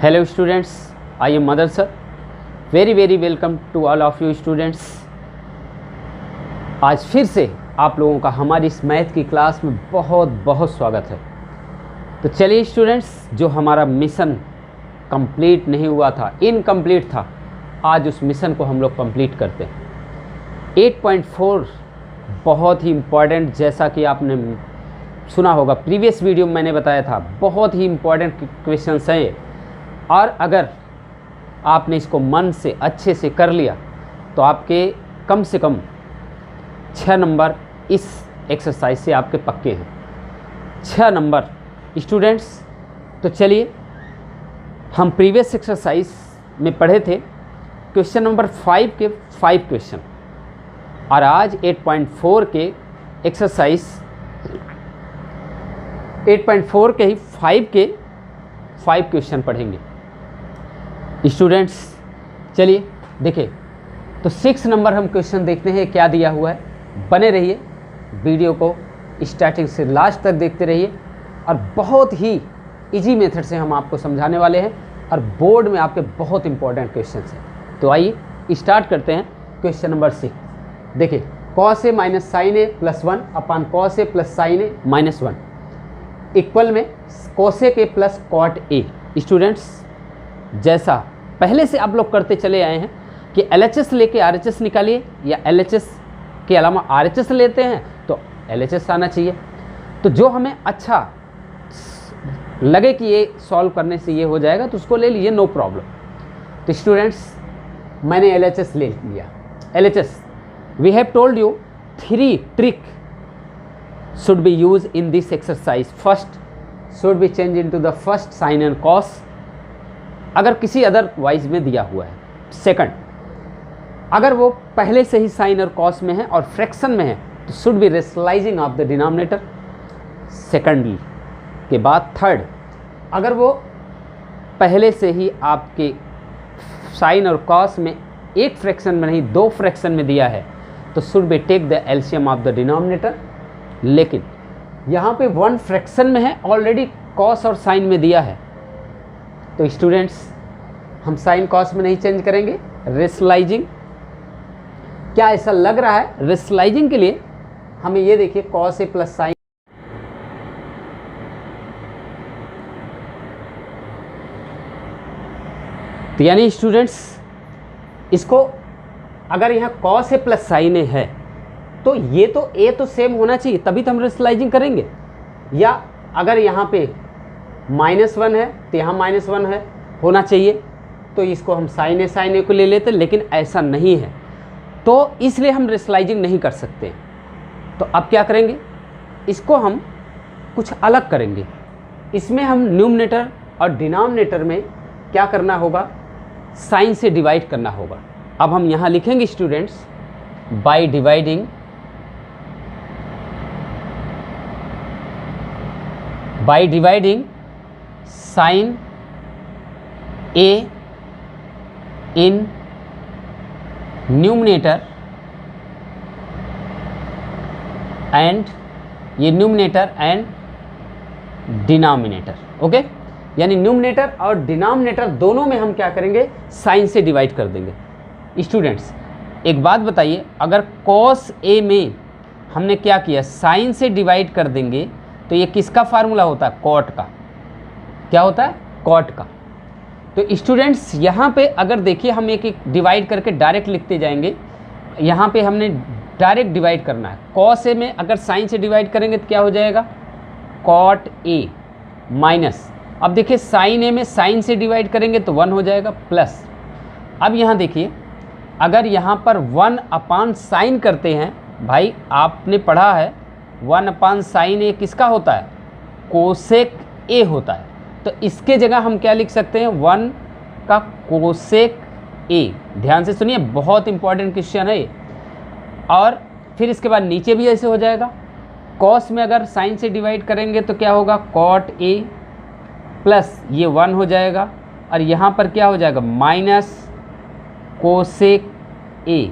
Hello students, I am Madar sir. Very welcome to all of you students. आज फिर से आप लोगों का हमारी इस मैथ की क्लास में बहुत स्वागत है। तो चलिए स्टूडेंट्स, जो हमारा मिशन कंप्लीट नहीं हुआ था, इनकम्प्लीट था, आज उस मिशन को हम लोग कंप्लीट करते हैं। 8.4 बहुत ही इम्पॉर्टेंट, जैसा कि आपने सुना होगा प्रीवियस वीडियो में मैंने बताया था, बहुत ही इम्पॉर्टेंट क्वेश्चंस हैं ये। और अगर आपने इसको मन से अच्छे से कर लिया तो आपके कम से कम 6 नंबर इस एक्सरसाइज से आपके पक्के हैं। 6 नंबर स्टूडेंट्स। तो चलिए, हम प्रीवियस एक्सरसाइज में पढ़े थे क्वेश्चन नंबर 5 के 5 क्वेश्चन, और आज 8.4 के एक्सरसाइज 8.4 के ही 5 क्वेश्चन पढ़ेंगे स्टूडेंट्स। चलिए देखिए, तो 6 नंबर हम क्वेश्चन देखते हैं क्या दिया हुआ है। बने रहिए, वीडियो को स्टार्टिंग से लास्ट तक देखते रहिए, और बहुत ही इजी मेथड से हम आपको समझाने वाले हैं, और बोर्ड में आपके बहुत इंपॉर्टेंट क्वेश्चन हैं। तो आइए स्टार्ट करते हैं क्वेश्चन नंबर 6। देखिए, cos a minus sine A plus 1 upon cos a plus sine A minus 1 equal में cosec a प्लस cot a। स्टूडेंट्स, जैसा पहले से आप लोग करते चले आए हैं कि LHS लेके RHS निकालिए, या LHS के अलावा RHS लेते हैं तो LHS आना चाहिए। तो जो हमें अच्छा लगे कि ये सॉल्व करने से ये हो जाएगा तो उसको ले लीजिए, नो प्रॉब्लम। तो स्टूडेंट्स, मैंने LHS ले लिया। LHS, we have told you 3 trick should be used in this exercise. First should be changed into the first sin and cos अगर किसी अदरवाइज में दिया हुआ है। सेकंड, अगर वो पहले से ही साइन और कॉस में है और फ्रैक्शन में है तो should B rationalising of the denominator. Secondly के बाद थर्ड, अगर वो पहले से ही आपके साइन और कॉस में एक फ्रैक्शन में नहीं 2 फ्रैक्शन में दिया है तो should be take the LCM of the denominator. लेकिन यहाँ पे 1 फ्रैक्शन में है, ऑलरेडी कॉस और साइन में दिया है, तो स्टूडेंट्स हम साइन कॉस में नहीं चेंज करेंगे, रेशनलाइजिंग। क्या ऐसा लग रहा है? रेशनलाइजिंग के लिए हमें ये देखिए कॉस ए प्लस साइन, तो यानी स्टूडेंट्स इसको अगर यहाँ कॉस ए प्लस साइन ए है तो ये तो ए तो सेम होना चाहिए, तभी तो हम रेशनलाइजिंग करेंगे। या अगर यहाँ पे -1 है तो यहाँ -1 है होना चाहिए, तो इसको हम साइन ए को ले लेते, लेकिन ऐसा नहीं है तो इसलिए हम रेशनलाइजिंग नहीं कर सकते। तो अब क्या करेंगे, इसको हम कुछ अलग करेंगे। इसमें हम न्यूमरेटर और डिनोमिनेटर में क्या करना होगा, साइन से डिवाइड करना होगा। अब हम यहाँ लिखेंगे students, by dividing sine A in numerator and ये न्यूमरेटर एंड डिनोमिनेटर। ओके, यानी न्यूमरेटर और डिनोमिनेटर दोनों में हम क्या करेंगे, साइन से डिवाइड कर देंगे। स्टूडेंट्स एक बात बताइए, अगर cos a में हमने क्या किया, साइन से डिवाइड कर देंगे तो ये किसका फार्मूला होता है, कॉट का। क्या होता है, कॉट का। तो स्टूडेंट्स यहाँ पे अगर देखिए, हम एक डिवाइड करके डायरेक्ट लिखते जाएंगे। यहाँ पे हमने डायरेक्ट डिवाइड करना है। cos a में अगर साइन से डिवाइड करेंगे तो क्या हो जाएगा, cot a माइनस, अब देखिए साइन a में साइन से डिवाइड करेंगे तो 1 हो जाएगा, प्लस। अब यहाँ देखिए, अगर यहाँ पर 1 अपान साइन करते हैं, भाई आपने पढ़ा है 1 अपान साइन ए किसका होता है, कोसेक ए होता है। तो इसके जगह हम क्या लिख सकते हैं, 1 का कोसेक ए। ध्यान से सुनिए, बहुत इंपॉर्टेंट क्वेश्चन है ये। और फिर इसके बाद नीचे भी ऐसे हो जाएगा, कॉस में अगर साइन से डिवाइड करेंगे तो क्या होगा, कॉट ए प्लस ये 1 हो जाएगा, और यहाँ पर क्या हो जाएगा, माइनस कोसेक ए।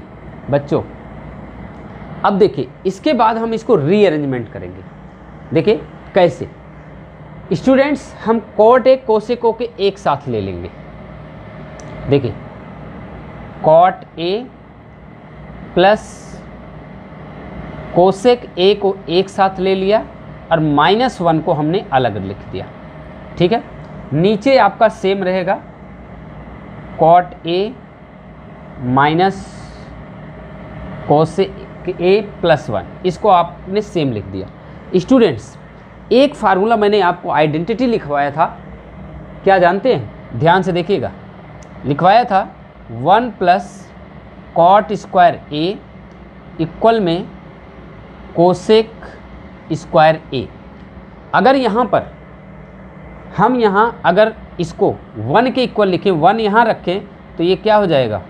बच्चों अब देखिए, इसके बाद हम इसको रीअरेंजमेंट करेंगे। देखिए कैसे, स्टूडेंट्स हम कॉट ए कोसेक ओ के एक साथ ले लेंगे। देखिए cot A plus cosec A को एक साथ ले लिया और -1 को हमने अलग लिख दिया। ठीक है, नीचे आपका सेम रहेगा cot A minus cosec A plus 1, इसको आपने सेम लिख दिया। स्टूडेंट्स एक फार्मूला मैंने आपको आइडेंटिटी लिखवाया था, क्या जानते हैं? ध्यान से देखिएगा, लिखवाया था 1 plus cot square a equal में कोसेक स्क्वायर ए। अगर यहाँ पर हम अगर इसको 1 के इक्वल लिखें, 1 यहाँ रखें तो ये क्या हो जाएगा?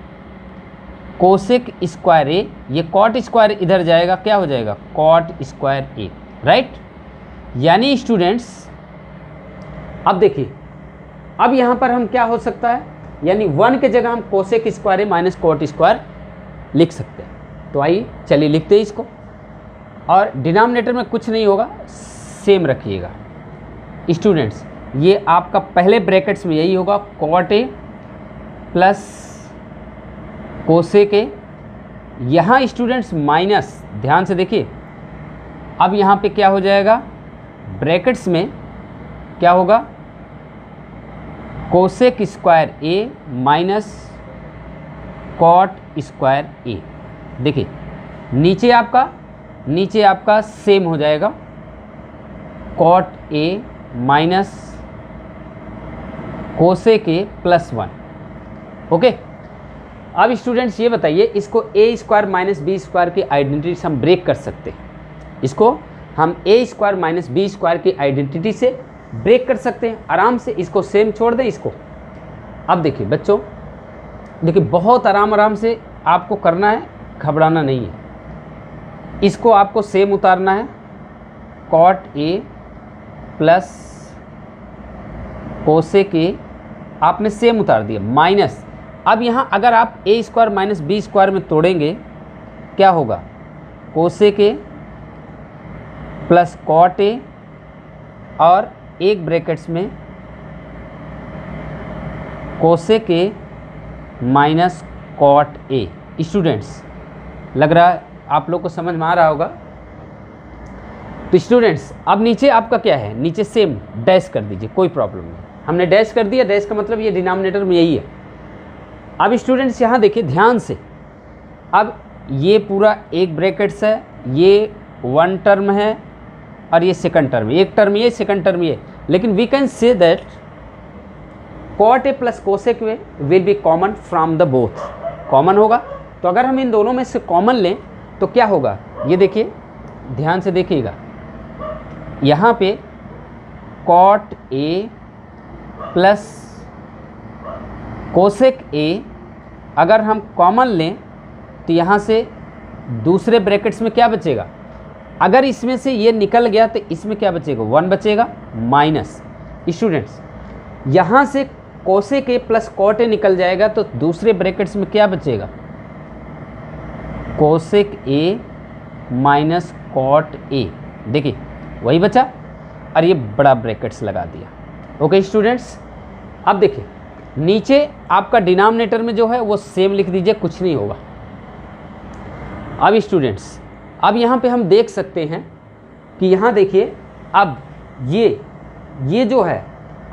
कोसेक स्क्वायर ए, ये कॉट स्क्वायर इधर जाएगा, क्या हो जाएगा? कॉट स्क्वायर ए, राइट। यानी स्टूडेंट्स अब देखिए, अब यहाँ पर हम क्या हो सकता है, यानी 1 के जगह हम cosec square A minus cot square लिख सकते हैं। तो आइए चलिए लिखते हैं इसको, और डिनोमिनेटर में कुछ नहीं होगा, सेम रखिएगा। स्टूडेंट्स ये आपका पहले ब्रैकेट्स में यही होगा cot A plus cosec A. यहाँ स्टूडेंट्स माइनस, ध्यान से देखिए, अब यहाँ पे क्या हो जाएगा? ब्रैकेट्स में क्या होगा? Cosec square A minus cot square A. देखिए नीचे आपका सेम हो जाएगा cot A minus cosec A plus 1। Okay, अब स्टूडेंट्स ये बताइए, इसको A square minus B square की आइडेंटिटी से हम ब्रेक कर सकते हैं। इसको हम A square minus B square की आइडेंटिटी से ब्रेक कर सकते हैं आराम से। इसको सेम छोड़ दें इसको। अब देखिए बच्चों, देखिए बहुत आराम से आपको करना है, घबराना नहीं है। इसको आपको सेम उतारना है, cot A plus cosec A आपने सेम उतार दिया, माइनस। अब यहाँ अगर आप A square minus B square में तोड़ेंगे क्या होगा? Cosec A plus cot A और एक ब्रैकेट्स में cosec A minus cot A. Students लग रहा है आप लोग को समझ में आ रहा होगा। तो स्टूडेंट्स अब नीचे आपका क्या है? नीचे सेम डैश कर दीजिए, कोई प्रॉब्लम नहीं। हमने डैश कर दिया, डैश का मतलब ये डिनोमिनेटर में यही है। अब स्टूडेंट्स यहाँ देखिए ध्यान से, अब ये पूरा एक ब्रैकेट्स है, ये 1 टर्म है और ये सेकंड टर्म, एक टर्म ये, सेकंड टर्म ये। लेकिन we can say that cot A plus cosec A will be common from the both, common होगा। तो अगर हम इन दोनों में से कॉमन लें तो क्या होगा? ये देखिए, ध्यान से देखिएगा, यहाँ पे cot A plus cosec A अगर हम कॉमन लें तो यहाँ से दूसरे ब्रैकेट्स में क्या बचेगा? अगर इसमें से ये निकल गया तो इसमें क्या बचेगा? 1 बचेगा माइनस। स्टूडेंट्स यहाँ से cosec A plus cot A निकल जाएगा तो दूसरे ब्रैकेट्स में क्या बचेगा? Cosec A minus cot A. देखिए वही बचा और ये बड़ा ब्रैकेट्स लगा दिया। ओके स्टूडेंट्स, अब देखिए नीचे आपका डिनोमिनेटर में जो है वो सेम लिख दीजिए, कुछ नहीं होगा। अब स्टूडेंट्स अब यहाँ पे हम देख सकते हैं कि यहाँ देखिए, अब ये जो है,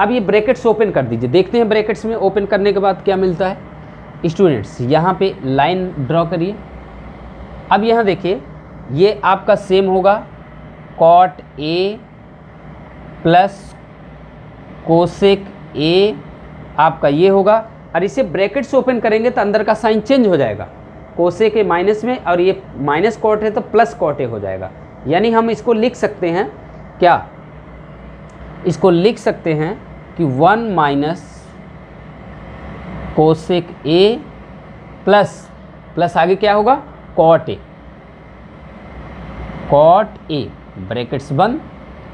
अब ये ब्रैकेट्स ओपन कर दीजिए, देखते हैं ब्रैकेट्स में ओपन करने के बाद क्या मिलता है। स्टूडेंट्स यहाँ पे लाइन ड्रॉ करिए। अब यहाँ देखिए ये आपका सेम होगा cot A plus cosec A, आपका ये होगा। और इसे ब्रैकेट्स ओपन करेंगे तो अंदर का साइन चेंज हो जाएगा, कोसेक ए माइनस में, और ये माइनस कॉट है तो प्लस कॉट ए हो जाएगा। यानी हम इसको लिख सकते हैं क्या? इसको लिख सकते हैं कि 1 माइनस कोसेक ए प्लस आगे क्या होगा? Cot A, cot A brackets बंद।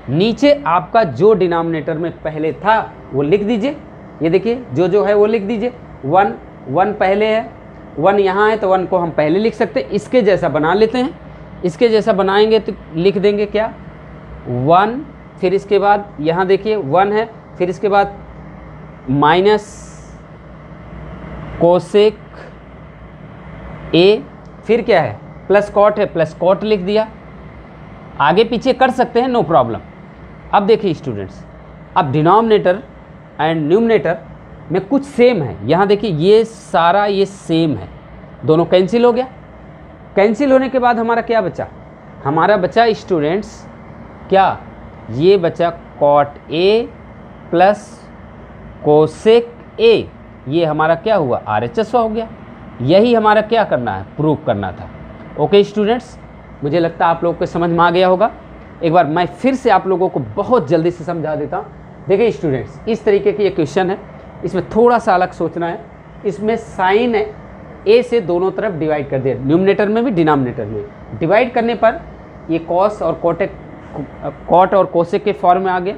नीचे आपका जो डिनोमिनेटर में पहले था वो लिख दीजिए। ये देखिए जो है वो लिख दीजिए। 1 पहले है, 1 यहाँ है तो 1 को हम पहले लिख सकते हैं। इसके जैसा बना लेते हैं, इसके जैसा बनाएंगे तो लिख देंगे क्या? 1 फिर इसके बाद यहाँ देखिए 1 है, फिर इसके बाद माइनस कोसेक ए, फिर क्या है प्लस कॉट है, प्लस कॉट लिख दिया। आगे पीछे कर सकते हैं, नो प्रॉब्लम। अब देखिए स्टूडेंट्स, अब डिनोमिनेटर एंड न्यूमरेटर में कुछ सेम है। यहाँ देखिए ये सारा ये सेम है, दोनों कैंसिल हो गया। कैंसिल होने के बाद हमारा क्या बचा, हमारा बचा स्टूडेंट्स क्या, ये बचा cot A plus cosec A, ये हमारा क्या हुआ RHS हो गया। यही हमारा क्या करना है, प्रूव करना था। ओके स्टूडेंट्स, मुझे लगता है आप लोगों को समझ में आ गया होगा। एक बार मैं फिर से आप लोगों को बहुत जल्दी से समझा देता हूँ। देखिए स्टूडेंट्स, इस तरीके की ये क्वेश्चन है, इसमें थोड़ा सा अलग सोचना है। इसमें साइन है ए से दोनों तरफ डिवाइड कर दिया, न्यूमरेटर में भी डिनोमिनेटर में। डिवाइड करने पर ये कॉस और कॉट और कोसेक के फॉर्म में आ गया।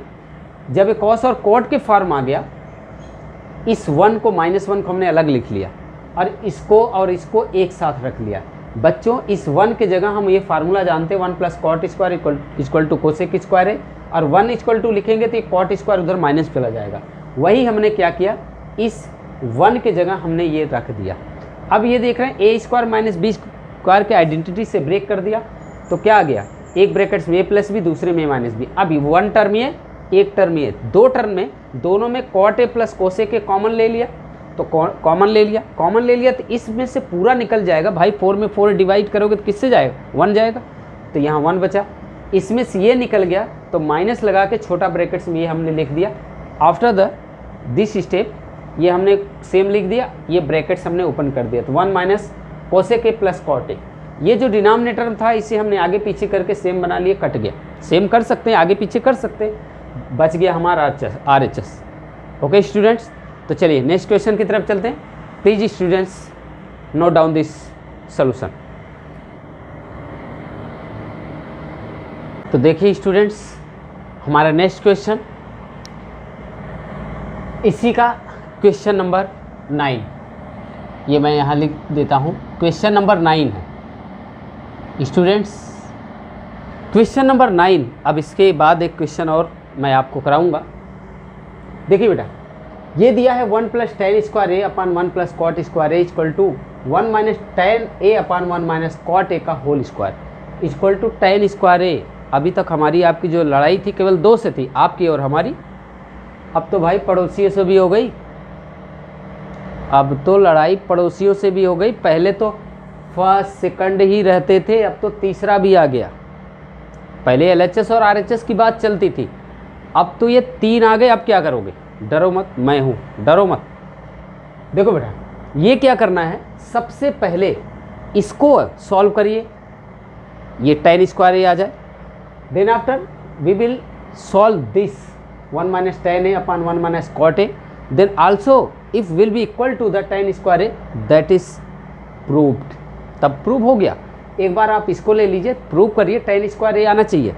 जब ये कॉस और कॉट के फॉर्म आ गया, इस 1 को -1 को हमने अलग लिख लिया और इसको एक साथ रख लिया। बच्चों इस 1 के जगह हम ये फार्मूला जानते हैं, 1 + cot square equal to cosec square है, और 1 = लिखेंगे तो ये कॉट स्क्वायर उधर माइनस चला जाएगा। वही हमने क्या किया, इस 1 के जगह हमने ये रख दिया। अब ये देख रहे हैं a² - b² के आइडेंटिटी से ब्रेक कर दिया, तो क्या आ गया, एक ब्रैकेट्स में a + b, दूसरे में -b। अब 1 टर्म ये, एक टर्म ये, 2 टर्म में दोनों में cot a + cosec a common ले लिया, तो कॉमन ले लिया तो इसमें से पूरा निकल जाएगा भाई। 4 में 4 डिवाइड करोगे तो किससे जाएगा, 1 जाएगा, तो यहाँ 1 बचा। इसमें से ये निकल गया तो माइनस लगा के छोटा ब्रैकेट्स में ये हमने लिख दिया। आफ्टर दिस स्टेप ये हमने सेम लिख दिया, ये ब्रैकेट्स हमने ओपन कर दिया, तो 1 - कोसेक a + कॉट a। ये जो डिनोमिनेटर था इसे हमने आगे पीछे करके सेम बना लिया, कट गया। सेम कर सकते हैं, आगे पीछे कर सकते हैं, बच गया हमारा RHS। ओके स्टूडेंट्स, तो चलिए नेक्स्ट क्वेश्चन की तरफ चलते हैं। Please students note down this solution. तो देखिए स्टूडेंट्स, हमारा नेक्स्ट क्वेश्चन इसी का क्वेश्चन नंबर 9, ये मैं यहाँ लिख देता हूँ, क्वेश्चन नंबर 9 है स्टूडेंट्स। क्वेश्चन नंबर 9, अब इसके बाद एक क्वेश्चन और मैं आपको कराऊंगा। देखिए बेटा, ये दिया है 1 + tan² a / 1 + cot² a equal to 1 - tan a / 1 - cot a का whole square equal to tan² a। अभी तक हमारी आपकी जो लड़ाई थी केवल 2 से थी, आपकी और हमारी। अब तो भाई पड़ोसियों से भी हो गई, अब तो लड़ाई पड़ोसियों से भी हो गई। पहले तो फर्स्ट सेकंड ही रहते थे, अब तो तीसरा भी आ गया। पहले LHS और RHS की बात चलती थी, अब तो ये 3 आ गए। अब क्या करोगे, डरो मत, मैं हूँ, डरो मत। देखो बेटा, ये क्या करना है, सबसे पहले इसको सॉल्व करिए, ये tan² a आ जाए। Then after we will solve this 1 - tan a / 1 - cot a। Then also if will be equal to the tan² a, that is proved. तब प्रूव हो गया। एक बार आप इसको ले लीजिए, प्रूव करिए, tan² a आना चाहिए।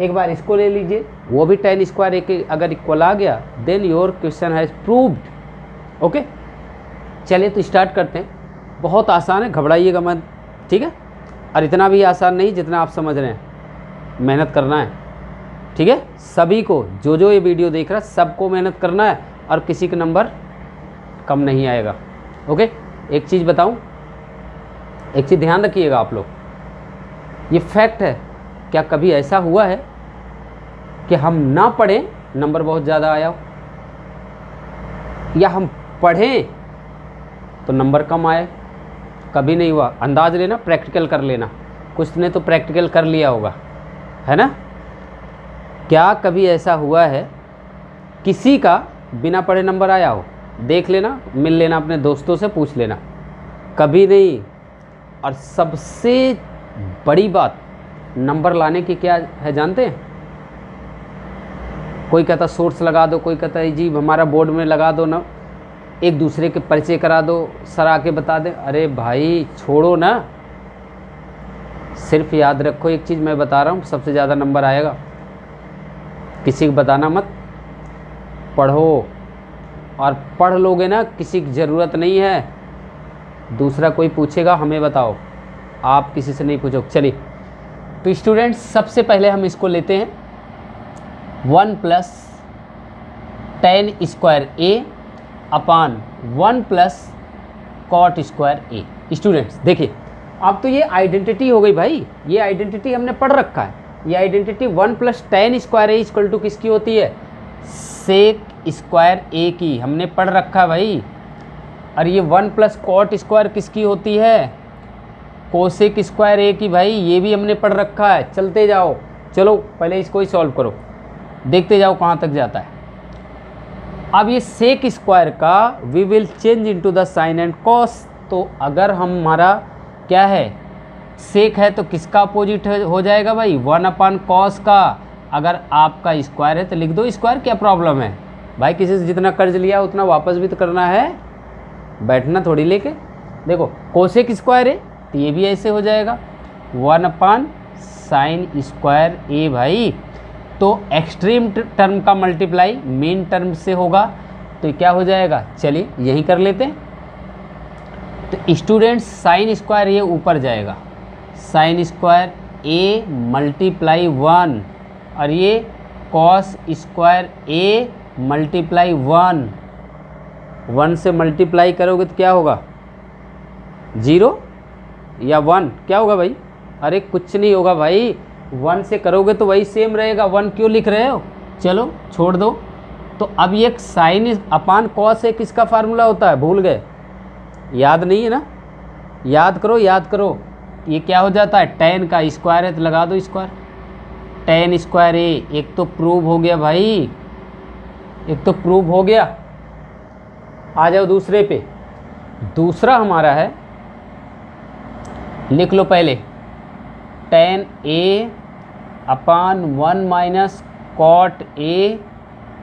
एक बार इसको ले लीजिए, वो भी tan² a के अगर इक्वल आ गया, then your question has proved. Okay, चलिए तो स्टार्ट करते हैं। बहुत आसान है, घबराइएगा मत, ठीक है। और इतना भी आसान नहीं जितना आप समझ रहे हैं, मेहनत करना है, ठीक है। सभी को, जो ये वीडियो देख रहा है, सबको मेहनत करना है और किसी का नंबर कम नहीं आएगा। ओके, एक चीज़ बताऊं, एक चीज़ ध्यान रखिएगा आप लोग, ये फैक्ट है। क्या कभी ऐसा हुआ है कि हम ना पढ़ें नंबर बहुत ज़्यादा आया हो, या हम पढ़ें तो नंबर कम आए? कभी नहीं हुआ। अंदाज लेना, प्रैक्टिकल कर लेना, कुछ ने तो प्रैक्टिकल कर लिया होगा, है ना। क्या कभी ऐसा हुआ है किसी का बिना पढ़े नंबर आया हो? देख लेना, मिल लेना, अपने दोस्तों से पूछ लेना, कभी नहीं। और सबसे बड़ी बात नंबर लाने की क्या है जानते हैं? कोई कहता सोर्स लगा दो, कोई कहता है जी हमारा बोर्ड में लगा दो ना, एक दूसरे के परिचय करा दो, सर आके बता दें। अरे भाई छोड़ो ना, सिर्फ याद रखो एक चीज़ मैं बता रहा हूँ, सबसे ज़्यादा नंबर आएगा। किसी को बताना मत, पढ़ो, और पढ़ लोगे ना, किसी की ज़रूरत नहीं है दूसरा कोई पूछेगा हमें बताओ, आप किसी से नहीं पूछो। चलिए तो स्टूडेंट्स, सबसे पहले हम इसको लेते हैं 1 प्लस टेन स्क्वायर ए अपान 1 प्लस कॉट स्क्वायर ए। स्टूडेंट्स देखिए, अब तो ये आइडेंटिटी हो गई भाई, ये आइडेंटिटी हमने पढ़ रखा है। ये identity 1 plus tan square a equal to किसकी होती है? सेक स्क्वायर ए की, हमने पढ़ रखा है भाई। और ये 1 प्लस कॉट स्क्वायर किसकी होती है? कोसेक स्क्वायर ए की भाई, ये भी हमने पढ़ रखा है। चलते जाओ, चलो पहले इसको ही सॉल्व करो, देखते जाओ कहाँ तक जाता है। अब ये सेक स्क्वायर का we will change into the sine and cos. तो अगर हमारा क्या है, सेक है, तो किसका अपोजिट हो जाएगा भाई? 1 अपान कॉस का। अगर आपका स्क्वायर है तो लिख दो स्क्वायर, क्या प्रॉब्लम है भाई? किसी से जितना कर्ज लिया उतना वापस भी तो करना है, बैठना थोड़ी लेके। देखो कोसेक स्क्वायर है तो ये भी ऐसे हो जाएगा 1 अपान साइन स्क्वायर ए भाई। तो एक्सट्रीम टर्म का मल्टीप्लाई मेन टर्म से होगा, तो क्या हो जाएगा? चलिए यही कर लेते हैं। तो स्टूडेंट्स साइन स्क्वायर ये ऊपर जाएगा, साइन स्क्वायर ए मल्टीप्लाई 1, और ये कॉस स्क्वायर ए मल्टीप्लाई 1 से मल्टीप्लाई करोगे तो क्या होगा? 0 या 1? क्या होगा भाई? अरे कुछ नहीं होगा भाई, 1 से करोगे तो वही सेम रहेगा। 1 क्यों लिख रहे हो? चलो छोड़ दो। तो अब ये साइन अपान कॉस है, किसका फार्मूला होता है? भूल गए? याद नहीं है ना? याद करो, याद करो। ये क्या हो जाता है? टेन का स्क्वायर है तो लगा दो स्क्वायर, टेन स्क्वायर ए। एक तो प्रूव हो गया भाई, एक तो प्रूव हो गया। आ जाओ दूसरे पे। दूसरा हमारा है, लिख लो पहले, tan a upon 1 minus cot a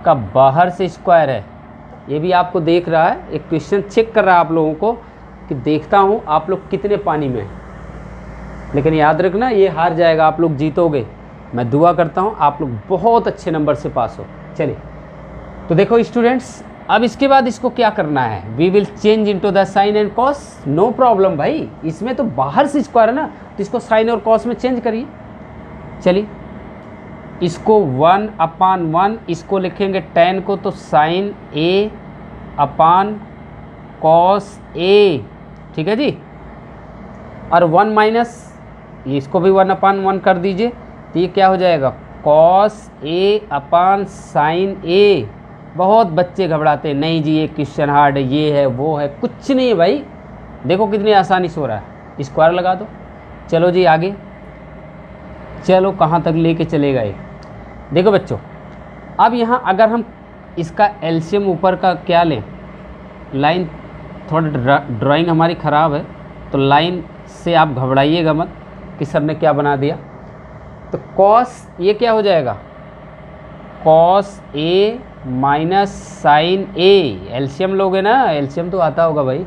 का बाहर से स्क्वायर है। ये भी आपको देख रहा है, एक क्वेश्चन चेक कर रहा है आप लोगों को कि देखता हूँ आप लोग कितने पानी में हैं। लेकिन याद रखना ये हार जाएगा, आप लोग जीतोगे। मैं दुआ करता हूँ आप लोग बहुत अच्छे नंबर से पास हो। चलिए तो देखो स्टूडेंट्स, अब इसके बाद इसको क्या करना है? We will change into the sine and cos. No problem भाई, इसमें तो बाहर से स्क्वायर है ना, तो इसको साइन और कॉस में चेंज करिए। चलिए इसको 1 अपान 1, इसको लिखेंगे टेन को तो sign A upon cos A, ठीक है जी। और 1 माइनस इसको भी 1 अपान 1 कर दीजिए, तो ये क्या हो जाएगा? कॉस ए अपान साइन ए। बहुत बच्चे घबराते हैं, नहीं जी ये क्वेश्चन हार्ड है, ये है वो है। कुछ नहीं है भाई, देखो कितनी आसानी से हो रहा है। स्क्वायर लगा दो। चलो जी आगे, चलो कहाँ तक लेके चलेगा ये? देखो बच्चों, अब यहाँ अगर हम इसका एलसीएम ऊपर का क्या लें, लाइन थोड़ा ड्राइंग हमारी ख़राब है तो लाइन से आप घबराइएगा मत कि सर ने क्या बना दिया। तो कॉस ये क्या हो जाएगा? Cos A minus sine A. LCM लोगे ना, एलसीएम तो आता होगा भाई।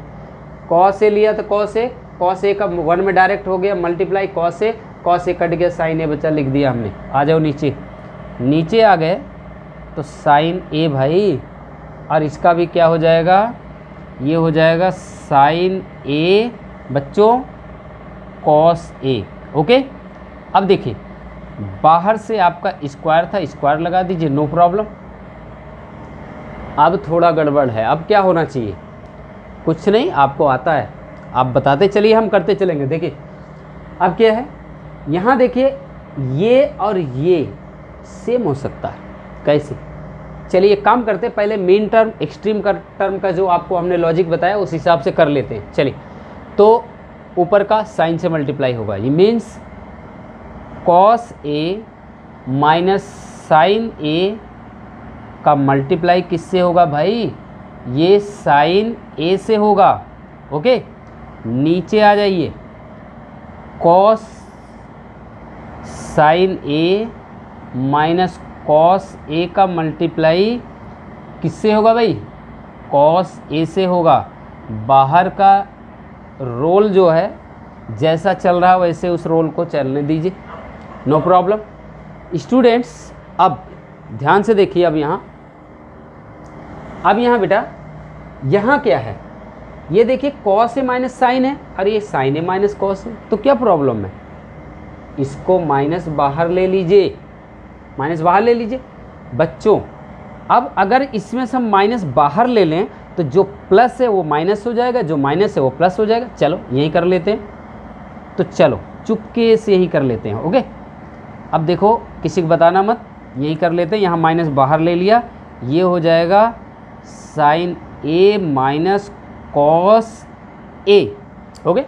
कॉस ए लिया तो कॉस ए का 1 में डायरेक्ट हो गया मल्टीप्लाई कॉस ए कट गया, साइन ए बचा, लिख दिया हमने। आ जाओ नीचे, नीचे आ गए तो साइन ए भाई, और इसका भी क्या हो जाएगा? ये हो जाएगा साइन ए बच्चों कॉस ए। ओके, अब देखिए बाहर से आपका स्क्वायर था, स्क्वायर लगा दीजिए, नो प्रॉब्लम। अब थोड़ा गड़बड़ है, अब क्या होना चाहिए? कुछ नहीं, आपको आता है, आप बताते चलिए, हम करते चलेंगे। देखिए अब क्या है, यहाँ देखिए ये और ये सेम हो सकता है, कैसे? चलिए एक काम करते हैं, पहले मेन टर्म एक्सट्रीम का टर्म का जो आपको हमने लॉजिक बताया उस हिसाब से कर लेते हैं। चलिए तो ऊपर का साइन से मल्टीप्लाई होगा, ये means cos A minus sine ए का मल्टीप्लाई किससे होगा भाई? ये साइन ए से होगा। ओके, नीचे आ जाइए, cos sine A minus cos A का मल्टीप्लाई किससे होगा भाई? कॉस ए से होगा। बाहर का रोल जो है जैसा चल रहा है वैसे उस रोल को चलने दीजिए, नो प्रॉब्लम। स्टूडेंट्स अब ध्यान से देखिए, अब यहाँ बेटा यहाँ क्या है? ये देखिए कॉस ए माइनस साइन है और ये साइन ए माइनस कॉस है, तो क्या प्रॉब्लम है? इसको माइनस बाहर ले लीजिए, माइनस बाहर ले लीजिए। बच्चों अब अगर इसमें से हम माइनस बाहर ले लें तो जो प्लस है वो माइनस हो जाएगा, जो माइनस है वो प्लस हो जाएगा। चलो यही कर लेते हैं, तो चलो चुपके से यही कर लेते हैं। ओके, अब देखो किसी को बताना मत, यही कर लेते हैं। यहाँ माइनस बाहर ले लिया, ये हो जाएगा sign A minus cos A. Okay,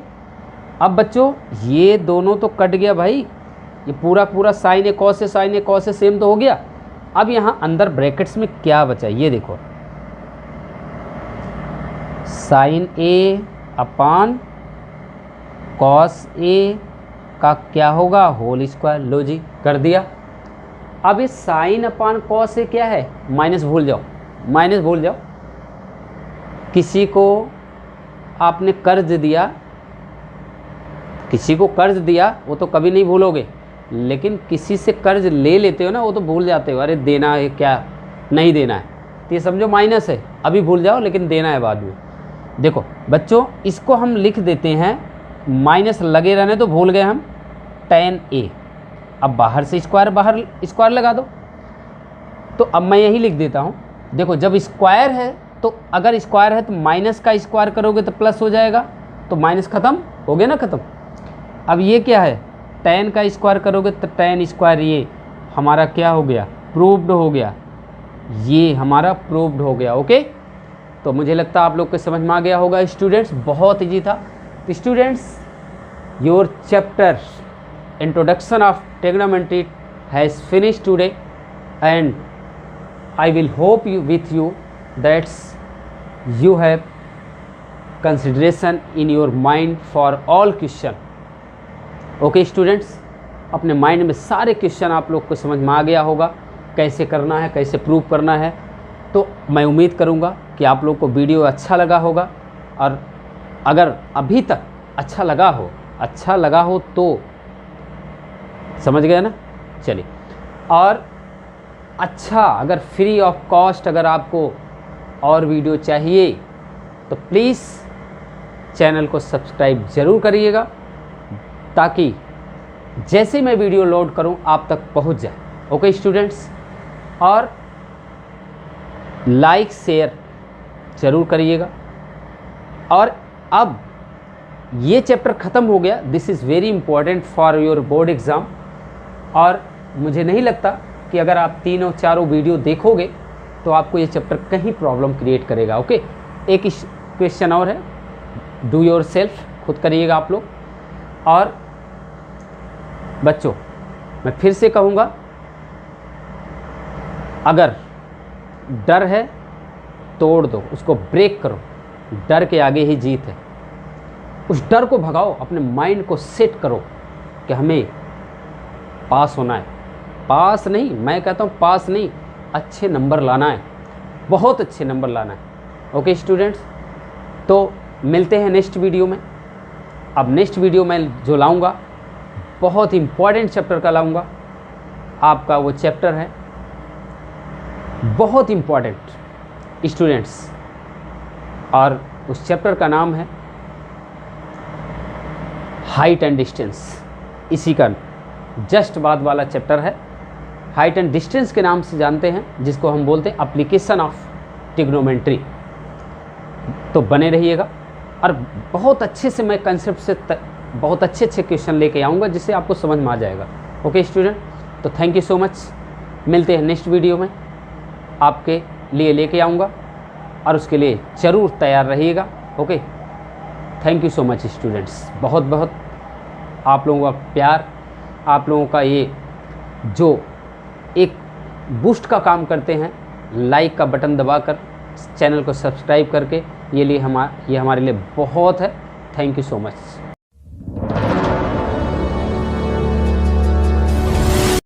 अब बच्चों ये दोनों तो कट गया भाई, ये पूरा पूरा sign A cos A same तो हो गया। अब यहाँ अंदर ब्रैकेट्स में क्या बचा, ये देखो, sign A upon cos A का क्या होगा, होल स्क्वायर। लो जी कर दिया। अब ये साइन अपान कॉस ए क्या है, माइनस भूल जाओ, माइनस भूल जाओ। किसी को आपने कर्ज दिया, किसी को कर्ज दिया वो तो कभी नहीं भूलोगे, लेकिन किसी से कर्ज ले लेते हो ना, वो तो भूल जाते हो, अरे देना है क्या नहीं देना है, तो ये समझो माइनस है, अभी भूल जाओ लेकिन देना है बाद में। देखो बच्चों इसको हम लिख देते हैं, माइनस लगे रहने तो भूल गए हम, tan a। अब बाहर से स्क्वायर, बाहर स्क्वायर लगा दो, तो अब मैं यही लिख देता हूँ। देखो जब स्क्वायर है तो अगर स्क्वायर है तो माइनस का स्क्वायर करोगे तो प्लस हो जाएगा, तो माइनस ख़त्म हो गया ना, ख़त्म। अब ये क्या है, tan का स्क्वायर करोगे तो tan स्क्वायर, ये हमारा क्या हो गया, प्रूव्ड हो गया, ये हमारा प्रूव्ड हो गया। ओके, तो मुझे लगता है आप लोग को समझ में आ गया होगा स्टूडेंट्स, बहुत ईजी था। तो students your chapter introduction of trigonometry has finished today and I will hope you with you that you have consideration in your mind for all question। Okay students, अपने माइंड में सारे question आप लोग को समझ में आ गया होगा, कैसे करना है, कैसे प्रूव करना है। तो मैं उम्मीद करूँगा कि आप लोग को वीडियो अच्छा लगा होगा, और अगर अभी तक अच्छा लगा हो तो समझ गए ना। चलिए, और अच्छा अगर फ्री ऑफ कॉस्ट अगर आपको और वीडियो चाहिए तो प्लीज़ चैनल को सब्सक्राइब ज़रूर करिएगा, ताकि जैसे मैं वीडियो लोड करूं आप तक पहुंच जाए। ओके स्टूडेंट्स, और लाइक शेयर ज़रूर करिएगा। और अब ये चैप्टर ख़त्म हो गया, this is very important for your board exam. और मुझे नहीं लगता कि अगर आप तीनों चारों वीडियो देखोगे तो आपको ये चैप्टर कहीं प्रॉब्लम क्रिएट करेगा। ओके, एक क्वेश्चन और है, डू योर सेल्फ, खुद करिएगा आप लोग। और बच्चों मैं फिर से कहूँगा, अगर डर है तोड़ दो, उसको ब्रेक करो, डर के आगे ही जीत है। उस डर को भगाओ, अपने माइंड को सेट करो कि हमें पास होना है, पास नहीं, मैं कहता हूँ पास नहीं, अच्छे नंबर लाना है, बहुत अच्छे नंबर लाना है। ओके स्टूडेंट्स, तो मिलते हैं नेक्स्ट वीडियो में। अब नेक्स्ट वीडियो में जो लाऊंगा बहुत इम्पॉर्टेंट चैप्टर का लाऊंगा। आपका वो चैप्टर है बहुत इम्पॉर्टेंट स्टूडेंट्स, और उस चैप्टर का नाम है हाइट एंड डिस्टेंस। इसी का जस्ट बाद वाला चैप्टर है, हाइट एंड डिस्टेंस के नाम से जानते हैं, जिसको हम बोलते हैं एप्लीकेशन ऑफ ट्रिग्नोमेट्री। तो बने रहिएगा, और बहुत अच्छे से मैं कंसेप्ट से बहुत अच्छे क्वेश्चन लेके आऊँगा, जिससे आपको समझ में आ जाएगा। ओके स्टूडेंट, तो थैंक यू सो मच, मिलते हैं नेक्स्ट वीडियो में, आपके लिए लेके आऊँगा, और उसके लिए ज़रूर तैयार रहिएगा। Okay, thank you so much students, बहुत बहुत आप लोगों का प्यार, आप लोगों का ये जो एक बूस्ट का काम करते हैं, लाइक का बटन दबाकर, चैनल को सब्सक्राइब करके, ये हमारे लिए बहुत है। Thank you so much.